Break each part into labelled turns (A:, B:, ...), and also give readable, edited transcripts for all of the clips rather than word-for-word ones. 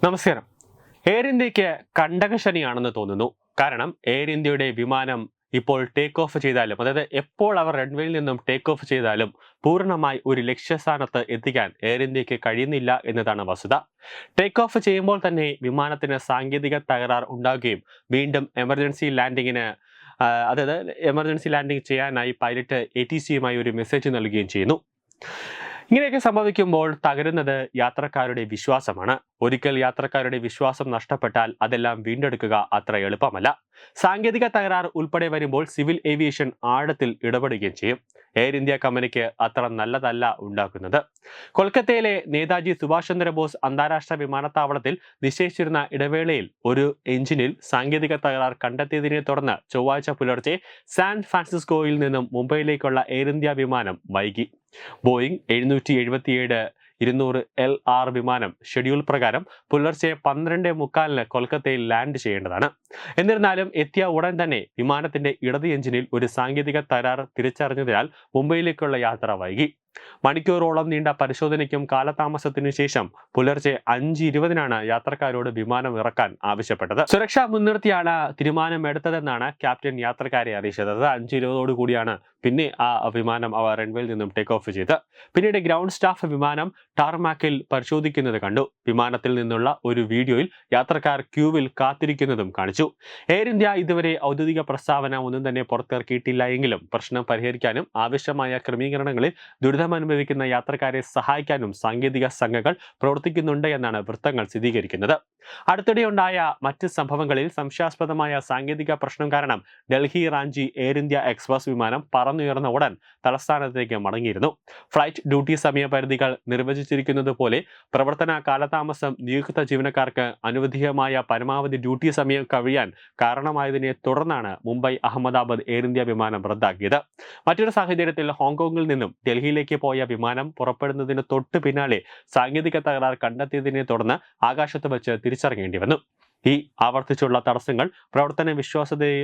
A: നമസ്കാരം. എയർ ഇന്ത്യക്ക് കണ്ടകശനിയാണെന്ന് തോന്നുന്നു. കാരണം എയർ ഇന്ത്യയുടെ വിമാനം ഇപ്പോൾ ടേക്ക് ഓഫ് ചെയ്താലും, അതായത് എപ്പോൾ അവർ റൺവേയിൽ നിന്നും ടേക്ക് ഓഫ് ചെയ്താലും പൂർണ്ണമായി ഒരു ലക്ഷ്യസ്ഥാനത്ത് എത്തിക്കാൻ എയർ ഇന്ത്യക്ക് കഴിയുന്നില്ല എന്നതാണ് വസ്തുത. ടേക്ക് ഓഫ് ചെയ്യുമ്പോൾ തന്നെ വിമാനത്തിന് സാങ്കേതിക തകരാർ ഉണ്ടാകുകയും വീണ്ടും എമർജൻസി ലാൻഡിങ്ങിന് എമർജൻസി ലാൻഡിംഗ് ചെയ്യാനായി പൈലറ്റ് ATCയുമായി ഒരു മെസ്സേജ് നൽകുകയും ചെയ്യുന്നു. ഇങ്ങനെയൊക്കെ സംഭവിക്കുമ്പോൾ തകരുന്നത് യാത്രക്കാരുടെ വിശ്വാസമാണ്. ഒരിക്കൽ യാത്രക്കാരുടെ വിശ്വാസം നഷ്ടപ്പെട്ടാൽ അതെല്ലാം വീണ്ടെടുക്കുക അത്ര എളുപ്പമല്ല. സാങ്കേതിക തകരാർ ഉൾപ്പെടെ വരുമ്പോൾ സിവിൽ ഏവിയേഷൻ ആഴത്തിൽ ഇടപെടുകയും ചെയ്യും. എയർ ഇന്ത്യ കമ്പനിക്ക് അത്ര നല്ലതല്ല ഉണ്ടാക്കുന്നത്. കൊൽക്കത്തയിലെ നേതാജി സുഭാഷ് ചന്ദ്രബോസ് അന്താരാഷ്ട്ര വിമാനത്താവളത്തിൽ നിശ്ചയിച്ചിരുന്ന ഇടവേളയിൽ ഒരു എഞ്ചിനിൽ സാങ്കേതിക തകരാർ കണ്ടെത്തിയതിനെ തുടർന്ന് ചൊവ്വാഴ്ച പുലർച്ചെ സാൻ ഫ്രാൻസിസ്കോയിൽ നിന്നും മുംബൈയിലേക്കുള്ള എയർ ഇന്ത്യ വിമാനം വൈകി. ബോയിങ് 777-200 LR വിമാനം ഷെഡ്യൂൾ പ്രകാരം പുലർച്ചെ 12:45 കൊൽക്കത്തയിൽ ലാൻഡ് ചെയ്യേണ്ടതാണ്. എന്നിരുന്നാലും എത്തിയ ഉടൻ തന്നെ വിമാനത്തിന്റെ ഇടത് എഞ്ചിനിൽ ഒരു സാങ്കേതിക തകരാർ തിരിച്ചറിഞ്ഞതിനാൽ മുംബൈയിലേക്കുള്ള യാത്ര വൈകി. മണിക്കൂറോളം നീണ്ട പരിശോധനയ്ക്കും കാലതാമസത്തിനു ശേഷം പുലർച്ചെ 5:20 യാത്രക്കാരോട് വിമാനം ഇറക്കാൻ ആവശ്യപ്പെട്ടത്. സുരക്ഷ മുൻനിർത്തിയാണ് തീരുമാനമെടുത്തതെന്നാണ് ക്യാപ്റ്റൻ യാത്രക്കാരെ അറിയിച്ചത്. 5:20 കൂടിയാണ് പിന്നെ ആ വിമാനം റൺവേയിൽ നിന്നും ടേക്ക് ഓഫ് ചെയ്ത്. പിന്നീട് ഗ്രൗണ്ട് സ്റ്റാഫ് വിമാനം ടാർമാക്കിൽ പരിശോധിക്കുന്നത് കണ്ടു. വിമാനത്തിൽ നിന്നുള്ള ഒരു വീഡിയോയിൽ യാത്രക്കാർ ക്യൂവിൽ കാത്തിരിക്കുന്നതും കാണിച്ചു. എയർ ഇന്ത്യ ഇതുവരെ ഔദ്യോഗിക പ്രസ്താവന ഒന്നും തന്നെ പുറത്തിറക്കിയിട്ടില്ല എങ്കിലും പ്രശ്നം പരിഹരിക്കാനും ആവശ്യമായ ക്രമീകരണങ്ങളിൽ ദുരിതമനുഭവിക്കുന്ന യാത്രക്കാരെ സഹായിക്കാനും സാങ്കേതിക സംഘങ്ങൾ പ്രവർത്തിക്കുന്നുണ്ട് എന്നാണ് വൃത്തങ്ങൾ സ്ഥിരീകരിക്കുന്നത്. അടുത്തിടെയുണ്ടായ മറ്റ് സംഭവങ്ങളിൽ സംശയാസ്പദമായ സാങ്കേതിക പ്രശ്നം കാരണം Delhi Ranchi air India express വിമാനം പറന്നുയർന്ന ഉടൻ തലസ്ഥാനത്തേക്ക് മടങ്ങിയിരുന്നു. ഫ്ലൈറ്റ് ഡ്യൂട്ടി സമയപരിധികൾ നിർവചിച്ചിരിക്കുന്നത് പോലെ പ്രവർത്തന കാലതാമസം നിയുക്ത ജീവനക്കാർക്ക് അനുവദനീയമായ പരമാവധി ഡ്യൂട്ടി സമയം കഴിയാൻ കാരണമായതിനെ തുടർന്നാണ് മുംബൈ അഹമ്മദാബാദ് എയർ ഇന്ത്യ വിമാനം റദ്ദാക്കിയത്. മറ്റൊരു സാഹചര്യത്തിൽ ഹോങ്കോങ്ങിൽ നിന്നും ഡൽഹിയിലേക്ക് പോയ വിമാനം പുറപ്പെടുന്നതിന് തൊട്ട് പിന്നാലെ സാങ്കേതിക തകരാർ കണ്ടെത്തിയതിനെ തുടർന്ന് ആകാശത്ത് വെച്ച് തിരിച്ചറിയേണ്ടി വന്നു. ഈ ആവർത്തിച്ചുള്ള തടസ്സങ്ങൾ പ്രവർത്തന വിശ്വാസ്യതയെ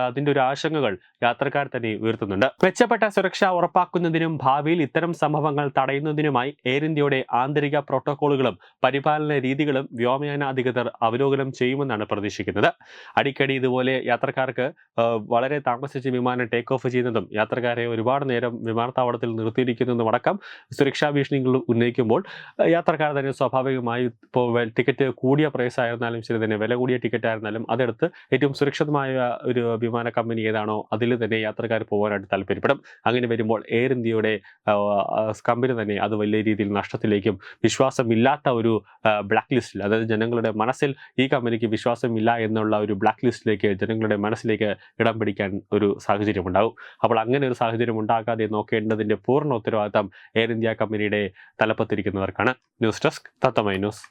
A: അതിൻ്റെ ഒരു ആശങ്കകൾ യാത്രക്കാർ തന്നെ ഉയർത്തുന്നുണ്ട്. മെച്ചപ്പെട്ട സുരക്ഷ ഉറപ്പാക്കുന്നതിനും ഭാവിയിൽ ഇത്തരം സംഭവങ്ങൾ തടയുന്നതിനുമായി എയർ ഇന്ത്യയുടെ ആന്തരിക പ്രോട്ടോക്കോളുകളും പരിപാലന രീതികളും വ്യോമയാന അധികൃതർ അവലോകനം ചെയ്യുമെന്നാണ് പ്രതീക്ഷിക്കുന്നത്. അടിക്കടി ഇതുപോലെ യാത്രക്കാർക്ക് വളരെ താമസിച്ച് വിമാനം ടേക്ക് ഓഫ് ചെയ്യുന്നതും യാത്രക്കാരെ ഒരുപാട് നേരം വിമാനത്താവളത്തിൽ നിർത്തിയിരിക്കുന്നതും അടക്കം സുരക്ഷാ ഭീഷണികൾ ഉന്നയിക്കുമ്പോൾ യാത്രക്കാർ തന്നെ സ്വാഭാവികമായി ഇപ്പോൾ ടിക്കറ്റ് കൂടിയ പ്രൈസ് ആയിരുന്നാലും ശരി തന്നെ, വില കൂടിയ ടിക്കറ്റ് ആയിരുന്നാലും അതെടുത്ത് ഏറ്റവും സുരക്ഷിതമായ ഒരു വിമാന കമ്പനി ഏതാണോ അതിൽ തന്നെ യാത്രക്കാർ പോകാനായിട്ട് താല്പര്യപ്പെടും. അങ്ങനെ വരുമ്പോൾ എയർ ഇന്ത്യയുടെ കമ്പനി തന്നെ അത് വലിയ രീതിയിൽ നഷ്ടത്തിലേക്കും വിശ്വാസമില്ലാത്ത ഒരു ബ്ലാക്ക് ലിസ്റ്റിൽ, അതായത് ജനങ്ങളുടെ മനസ്സിൽ ഈ കമ്പനിക്ക് വിശ്വാസമില്ല എന്നുള്ള ഒരു ബ്ലാക്ക് ലിസ്റ്റിലേക്ക് ജനങ്ങളുടെ മനസ്സിലേക്ക് ഇടം പിടിക്കാൻ ഒരു സാഹചര്യം ഉണ്ടാകും. അപ്പോൾ അങ്ങനെ ഒരു സാഹചര്യം ഉണ്ടാകാതെ നോക്കേണ്ടതിൻ്റെ പൂർണ്ണ ഉത്തരവാദിത്തം എയർ ഇന്ത്യ കമ്പനിയുടെ തലപ്പത്തിരിക്കുന്നവർക്കാണ്. ന്യൂസ് ഡെസ്ക് തത്തമൈ ന്യൂസ്.